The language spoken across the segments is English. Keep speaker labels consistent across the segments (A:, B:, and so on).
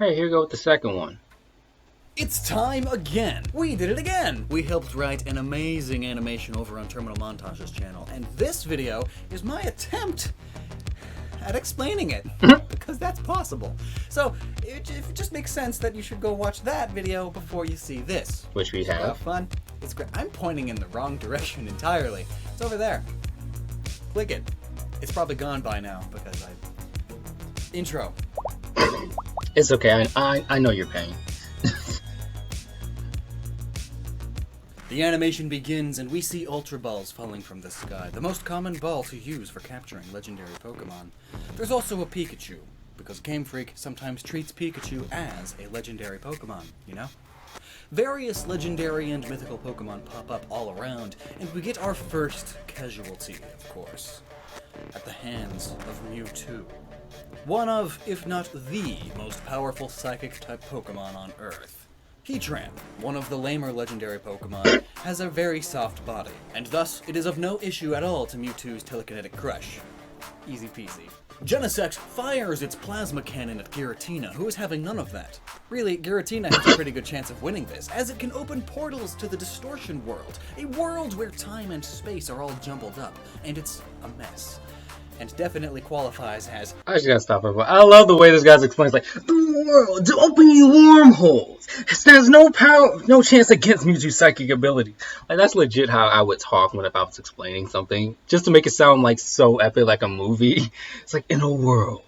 A: Alright, here we go with the second one.
B: It's time again! We did it again! We helped write an amazing animation over on TerminalMontage's channel, and this video is my attempt at explaining it, because that's possible. So, it just makes sense that you should go watch that video before you see this.
A: Which we
B: So
A: have.
B: have fun. It's great. I'm pointing in the wrong direction entirely. It's over there. Click it. It's probably gone by now, because I... Intro.
A: It's okay, I know your pain.
B: The animation begins and we see Ultra Balls falling from the sky, the most common ball to use for capturing legendary Pokemon. There's also a Pikachu, because Game Freak sometimes treats Pikachu as a legendary Pokemon, you know? Various legendary and mythical Pokemon pop up all around, and we get our first casualty, of course, at the hands of Mewtwo. One of, if not the, most powerful Psychic-type Pokemon on Earth. Heatran, one of the lamer legendary Pokemon, has a very soft body, and thus it is of no issue at all to Mewtwo's telekinetic crush. Easy peasy. Genesect fires its plasma cannon at Giratina, who is having none of that. Really, Giratina has a pretty good chance of winning this, as it can open portals to the Distortion World, a world where time and space are all jumbled up, and it's a mess. And definitely qualifies as...
A: I just gotta stop everyone. I love the way this guy explains, like, the world to open you wormholes. Stands no power, no chance against Mewtwo's psychic ability. Like, that's legit how I would talk when if I was explaining something. Just to make it sound like so epic, like a movie. It's like, in a world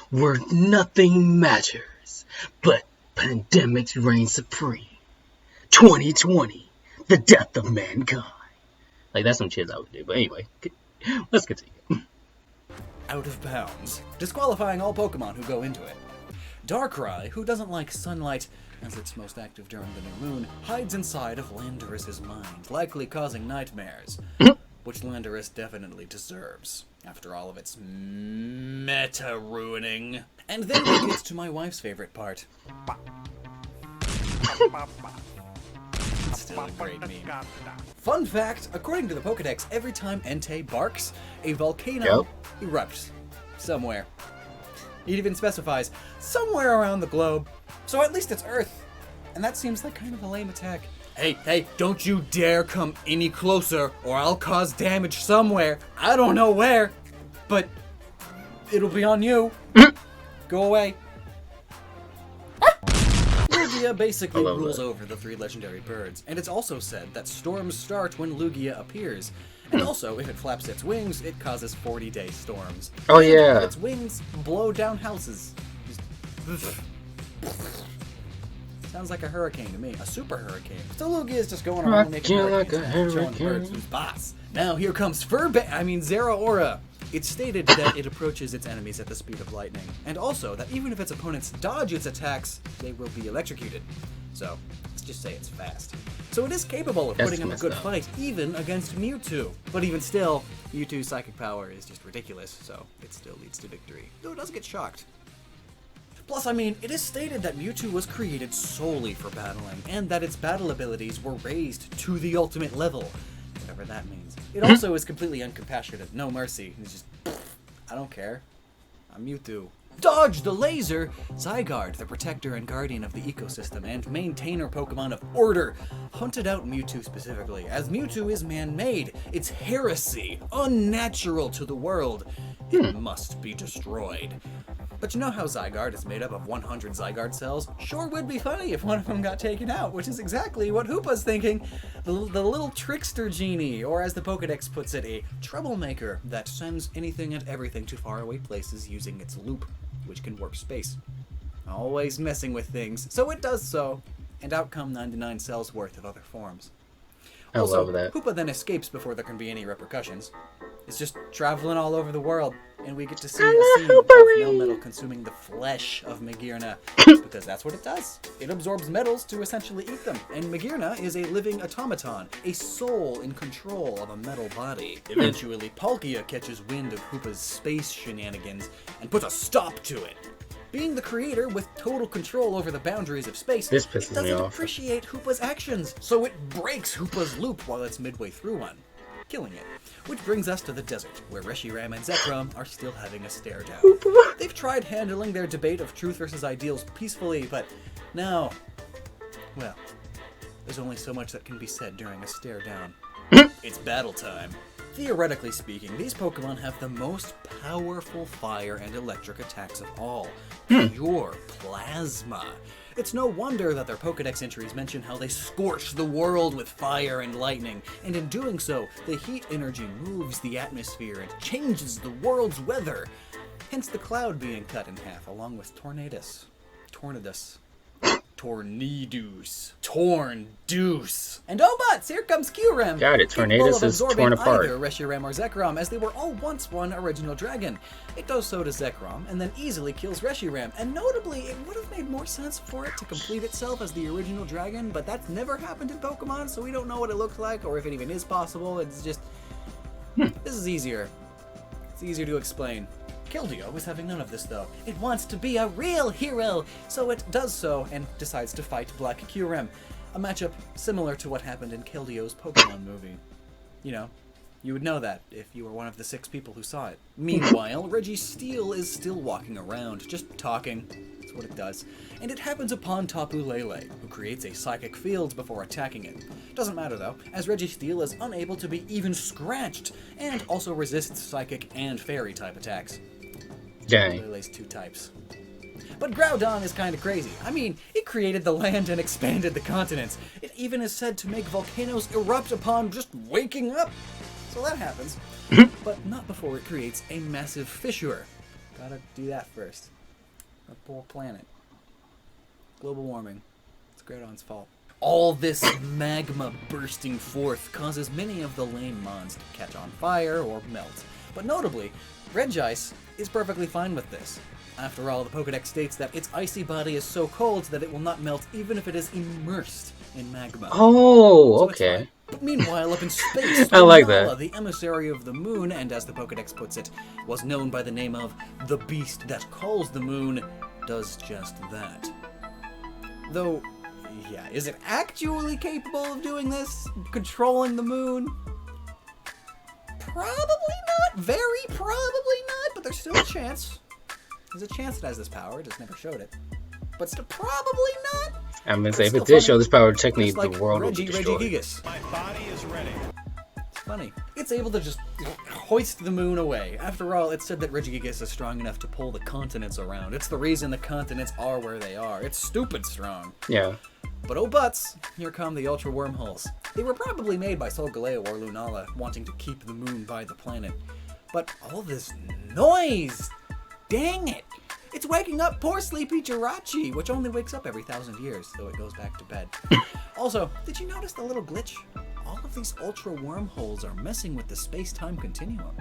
A: where nothing matters, but pandemics reign supreme. 2020, the death of mankind. Like, that's some shit I would do. But anyway, let's continue.
B: Out of bounds, disqualifying all Pokemon who go into it. Darkrai, who doesn't like sunlight, as it's most active during the new moon, hides inside of Landorus's mind, likely causing nightmares, which Landorus definitely deserves, after all of its meta-ruining. And then we get to my wife's favorite part. It's still a great meme. Fun fact, according to the Pokedex, every time Entei barks, a volcano erupts. Somewhere. It even specifies, somewhere around the globe. So at least it's Earth. And that seems like kind of a lame attack. Hey, don't you dare come any closer, or I'll cause damage somewhere. I don't know where, but it'll be on you. Go away. Lugia basically rules over the three legendary birds, and it's also said that storms start when Lugia appears. And also, if it flaps its wings, it causes 40-day storms.
A: Oh yeah.
B: Its wings blow down houses. Sounds like a hurricane to me. A super hurricane. So Lugia is just going around making hurricanes, showing birds who's boss. Now here comes Zeraora. It's stated that it approaches its enemies at the speed of lightning, and also that even if its opponents dodge its attacks, they will be electrocuted. So, let's just say it's fast. So it is capable of putting up a good fight, even against Mewtwo. But even still, Mewtwo's psychic power is just ridiculous, so it still leads to victory. Though it does get shocked. Plus, I mean, it is stated that Mewtwo was created solely for battling, and that its battle abilities were raised to the ultimate level. Whatever that means. It also is completely uncompassionate, no mercy. It's just, I don't care. I'm Mewtwo. Dodge the laser! Zygarde, the protector and guardian of the ecosystem and maintainer Pokemon of order, hunted out Mewtwo specifically, as Mewtwo is man-made. It's heresy, unnatural to the world. It must be destroyed. But you know how Zygarde is made up of 100 Zygarde cells? Sure would be funny if one of them got taken out, which is exactly what Hoopa's thinking. The little trickster genie, or as the Pokedex puts it, a troublemaker that sends anything and everything to faraway places using its loop, which can warp space. Always messing with things, so it does so, and out come 99 cells worth of other forms.
A: I love that.
B: Hoopa then escapes before there can be any repercussions. It's just traveling all over the world, and we get to see a scene of Melmetal consuming the flesh of Magearna, because that's what it does. It absorbs metals to essentially eat them, and Magearna is a living automaton, a soul in control of a metal body. Eventually, Palkia catches wind of Hoopa's space shenanigans and puts a stop to it. Being the creator with total control over the boundaries of space, it doesn't appreciate Hoopa's actions, so it breaks Hoopa's loop while it's midway through one, killing it. Which brings us to the desert, where Reshiram and Zekrom are still having a stare down. They've tried handling their debate of truth versus ideals peacefully, but now, well, there's only so much that can be said during a stare down. It's battle time. Theoretically speaking, these Pokemon have the most powerful fire and electric attacks of all. Pure plasma. It's no wonder that their Pokedex entries mention how they scorch the world with fire and lightning, and in doing so, the heat energy moves the atmosphere and changes the world's weather. Hence the cloud being cut in half, along with Tornadus. And oh buts, here comes Kyurem!
A: Got it, Tornadus is torn apart.
B: Either Reshiram or Zekrom, as they were all once one original dragon. It does so to Zekrom, and then easily kills Reshiram, and notably, it would have made more sense for it to complete itself as the original dragon, but that's never happened in Pokemon, so we don't know what it looks like, or if it even is possible. It's just... This is easier. It's easier to explain. Keldeo is having none of this, though. It wants to be a real hero, so it does so and decides to fight Black Kyurem, a matchup similar to what happened in Keldeo's Pokemon movie. You know, you would know that if you were one of the 6 people who saw it. Meanwhile, Registeel is still walking around, just talking. That's what it does. And it happens upon Tapu Lele, who creates a psychic field before attacking it. Doesn't matter though, as Registeel is unable to be even scratched, and also resists psychic and fairy type attacks.
A: Dang.
B: Lele's 2 types. But Groudon is kind of crazy. I mean, it created the land and expanded the continents. It even is said to make volcanoes erupt upon just waking up. So that happens. But not before it creates a massive fissure. Gotta do that first. A poor planet. Global warming. It's Groudon's fault. All this magma bursting forth causes many of the lame mons to catch on fire or melt. But notably, Regice is perfectly fine with this. After all, the Pokedex states that its icy body is so cold that it will not melt even if it is immersed in magma.
A: Oh,
B: So
A: okay.
B: but meanwhile, up in space,
A: I like
B: Royale,
A: that.
B: the emissary of the moon, and as the Pokedex puts it, was known by the name of the beast that calls the moon, does just that. Though, yeah, is it actually capable of doing this? Controlling the moon? Probably not. Very probably not, but there's still a chance. There's a chance it has this power, it just never showed it. But still, probably not.
A: I'm gonna say, if it did show this power, technically
B: Just like
A: the world would be destroyed.
B: Regigigas.
C: My body is ready.
B: It's funny. It's able to just hoist the moon away. After all, it's said that Regigigas is strong enough to pull the continents around. It's the reason the continents are where they are. It's stupid strong.
A: Yeah.
B: But oh buts, here come the Ultra Wormholes. They were probably made by Solgaleo or Lunala, wanting to keep the moon by the planet. But all this noise! Dang it! It's waking up poor sleepy Jirachi, which only wakes up every 1,000 years, though it goes back to bed. Also, did you notice the little glitch? All of these Ultra Wormholes are messing with the space-time continuum.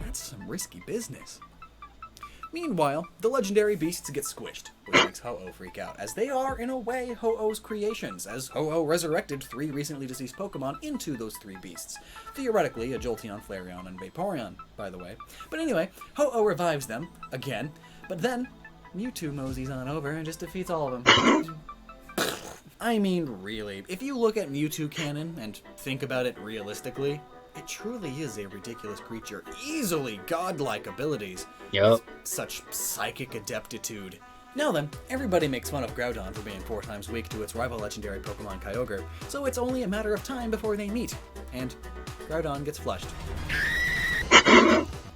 B: That's some risky business. Meanwhile, the legendary beasts get squished, which makes Ho-Oh freak out, as they are, in a way, Ho-Oh's creations, as Ho-Oh resurrected 3 recently deceased Pokemon into those 3 beasts. Theoretically, a Jolteon, Flareon, and Vaporeon, by the way. But anyway, Ho-Oh revives them, again, but then Mewtwo moseys on over and just defeats all of them. I mean, really, if you look at Mewtwo canon and think about it realistically, it truly is a ridiculous creature, easily godlike abilities.
A: Yup.
B: Such psychic adeptitude. Now then, everybody makes fun of Groudon for being 4 times weak to its rival legendary Pokemon Kyogre, so it's only a matter of time before they meet, and Groudon gets flushed.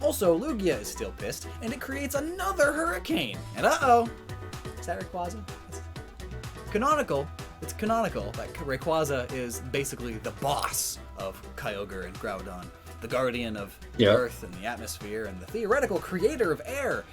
B: Also, Lugia is still pissed, and it creates another hurricane, and uh-oh! Is that Rayquaza? It's canonical that Rayquaza is basically the boss of Kyogre and Groudon, the guardian of the earth and the atmosphere, and the theoretical creator of air.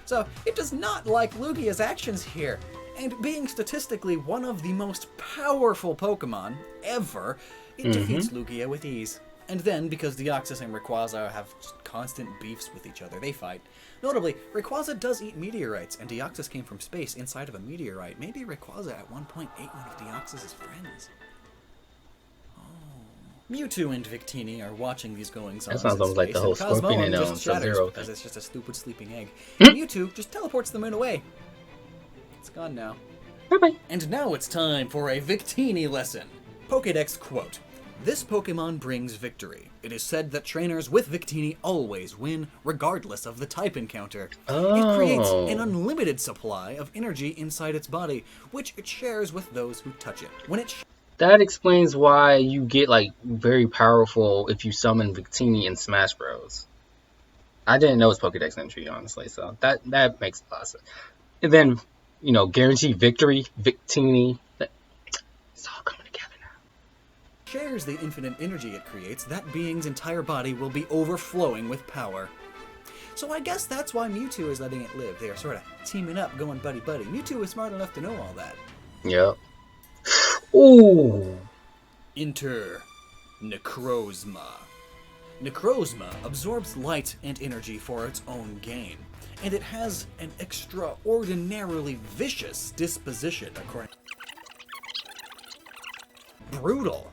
B: So it does not like Lugia's actions here, and being statistically one of the most powerful Pokemon ever, it defeats Lugia with ease. And then, because Deoxys and Rayquaza have constant beefs with each other, they fight. Notably, Rayquaza does eat meteorites, and Deoxys came from space inside of a meteorite. Maybe Rayquaza at one point ate one of Deoxys' friends. Mewtwo and Victini are watching these goings-on.
A: That sounds almost like the whole Scorpion and Sub-Zero
B: because
A: thing.
B: it's just a stupid sleeping egg. Mewtwo just teleports the moon away. It's gone now.
A: Bye-bye.
B: And now it's time for a Victini lesson. Pokédex quote. This Pokemon brings victory. It is said that trainers with Victini always win, regardless of the type encounter. It creates an unlimited supply of energy inside its body, which it shares with those who touch it.
A: That explains why you get, like, very powerful if you summon Victini in Smash Bros. I didn't know it's Pokedex entry, honestly, so that makes a lot of sense. And then, you know, guaranteed victory, Victini, it's all coming together now.
B: Shares the infinite energy it creates, that being's entire body will be overflowing with power. So I guess that's why Mewtwo is letting it live. They are sort of teaming up, going buddy-buddy. Mewtwo is smart enough to know all that.
A: Yep. Ooh.
B: Enter Necrozma. Necrozma absorbs light and energy for its own gain, and it has an extraordinarily vicious disposition, according. Brutal.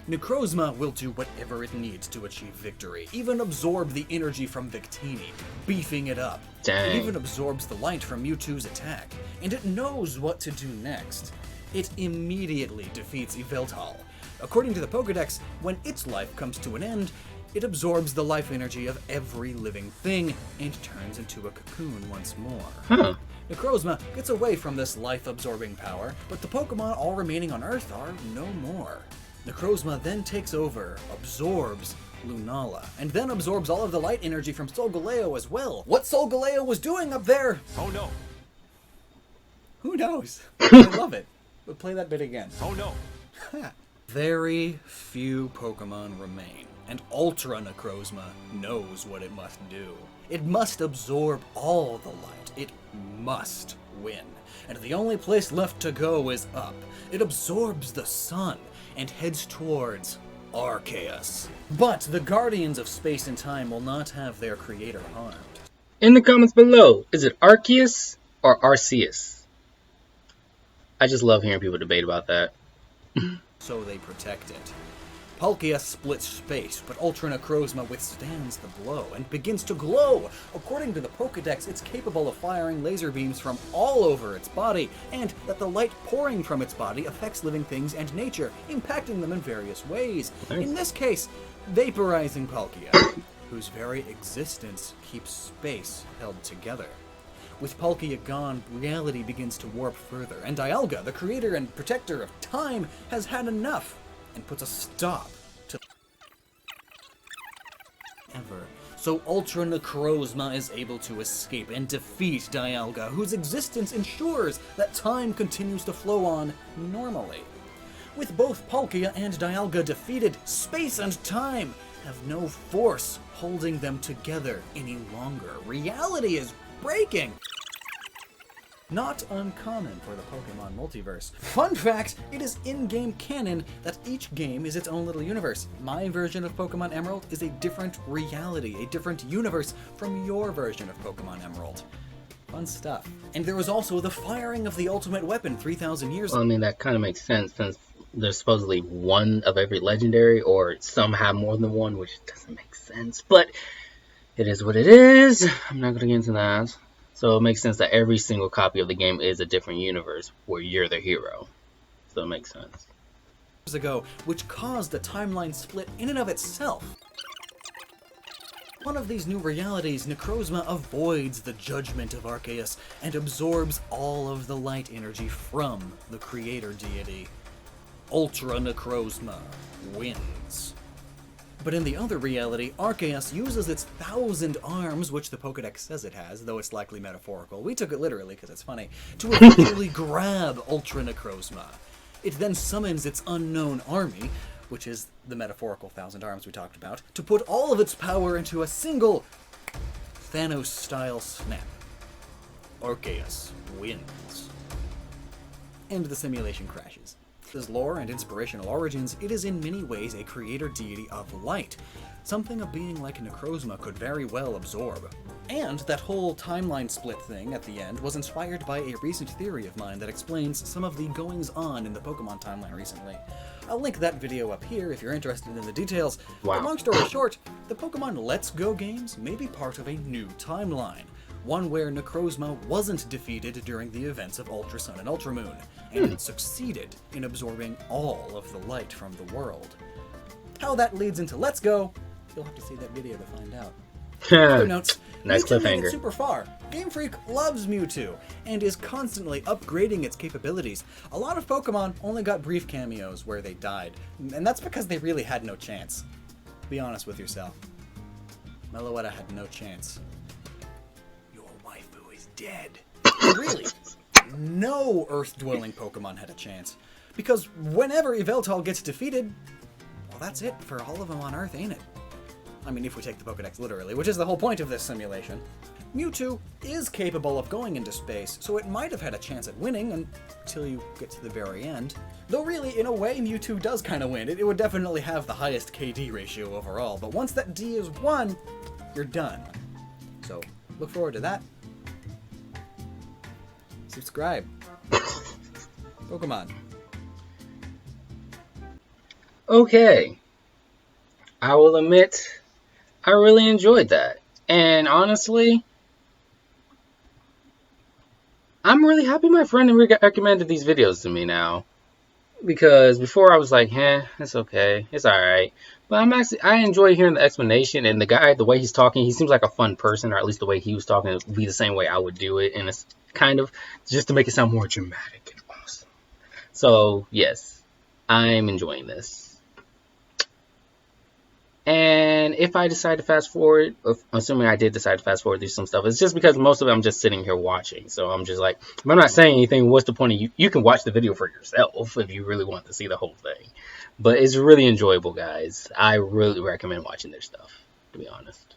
B: Necrozma will do whatever it needs to achieve victory, even absorb the energy from Victini, beefing it up.
A: Dang.
B: It even absorbs the light from Mewtwo's attack, and it knows what to do next. It immediately defeats Yveltal. According to the Pokedex, when its life comes to an end, it absorbs the life energy of every living thing and turns into a cocoon once more. Necrozma gets away from this life-absorbing power, but the Pokemon all remaining on Earth are no more. Necrozma then takes over, absorbs Lunala, and then absorbs all of the light energy from Solgaleo as well. What Solgaleo was doing up there?
C: Oh no.
B: Who knows? I love it. But play that bit again.
C: Oh no.
B: Very few Pokemon remain, and Ultra Necrozma knows what it must do. It must absorb all the light. It must win. And the only place left to go is up. It absorbs the sun and heads towards Arceus. But the Guardians of Space and Time will not have their creator harmed.
A: In the comments below, is it Arceus or Arceus? I just love hearing people debate about that.
B: So they protect it. Palkia splits space, but Ultra Necrozma withstands the blow and begins to glow. According to the Pokedex, it's capable of firing laser beams from all over its body, and that the light pouring from its body affects living things and nature, impacting them in various ways. In this case, vaporizing Palkia, whose very existence keeps space held together. With Palkia gone, reality begins to warp further, and Dialga, the creator and protector of time, has had enough and puts a stop to ever. So Ultra Necrozma is able to escape and defeat Dialga, whose existence ensures that time continues to flow on normally. With both Palkia and Dialga defeated, space and time have no force holding them together any longer. Reality is breaking. Not uncommon for the Pokemon multiverse. Fun fact, it is in-game canon that each game is its own little universe. My version of Pokemon Emerald is a different reality, a different universe from your version of Pokemon Emerald. Fun stuff. And there was also the firing of the ultimate weapon 3,000 years ago.
A: Well, I mean, that kind of makes sense since there's supposedly one of every legendary, or some have more than one, which doesn't make sense. But it is what it is. I'm not going to get into that. So it makes sense that every single copy of the game is a different universe where you're the hero. So it makes sense.
B: Ago, which caused a timeline split in and of itself. One of these new realities, Necrozma avoids the judgment of Arceus and absorbs all of the light energy from the creator deity. Ultra Necrozma wins. But in the other reality, Arceus uses its 1,000 arms, which the Pokedex says it has, though it's likely metaphorical. We took it literally because it's funny, to eventually grab Ultra Necrozma. It then summons its unknown army, which is the metaphorical 1,000 arms we talked about, to put all of its power into a single Thanos-style snap. Arceus wins. And the simulation crashes. Its lore and inspirational origins, it is in many ways a creator deity of light, something a being like Necrozma could very well absorb. And that whole timeline split thing at the end was inspired by a recent theory of mine that explains some of the goings-on in the Pokemon timeline recently. I'll link that video up here if you're interested in the details.
A: Wow.
B: But long story short, the Pokemon Let's Go games may be part of a new timeline. One where Necrozma wasn't defeated during the events of Ultra Sun and Ultra Moon, and it succeeded in absorbing all of the light from the world. How that leads into Let's Go, you'll have to see that video to find out. Other notes,
A: nice
B: Mewtwo made it
A: cliffhanger.
B: super far. Game Freak loves Mewtwo and is constantly upgrading its capabilities. A lot of Pokemon only got brief cameos where they died, and that's because they really had no chance. Be honest with yourself. Meloetta had no chance. Your waifu is dead. Really, no Earth-dwelling Pokemon had a chance. Because whenever Yveltal gets defeated, well, that's it for all of them on Earth, ain't it? I mean, if we take the Pokedex literally, which is the whole point of this simulation. Mewtwo is capable of going into space, so it might have had a chance at winning until you get to the very end. Though really, in a way, Mewtwo does kind of win. It would definitely have the highest KD ratio overall, but once that D is 1, you're done. So, look forward to that. Subscribe. Pokemon.
A: Okay. I will admit, I really enjoyed that. And honestly, I'm really happy my friend recommended these videos to me now. Because before I was like, it's okay. It's alright. But I enjoy hearing the explanation, and the guy, the way he's talking, he seems like a fun person, or at least the way he was talking would be the same way I would do it. And it's kind of just to make it sound more dramatic and awesome. So, yes, I'm enjoying this. And if I decide to fast forward, assuming I did decide to fast forward through some stuff, it's just because most of it I'm just sitting here watching. So I'm just like, if I'm not saying anything, what's the point of you? You can watch the video for yourself if you really want to see the whole thing. But it's really enjoyable, guys. I really recommend watching their stuff, to be honest.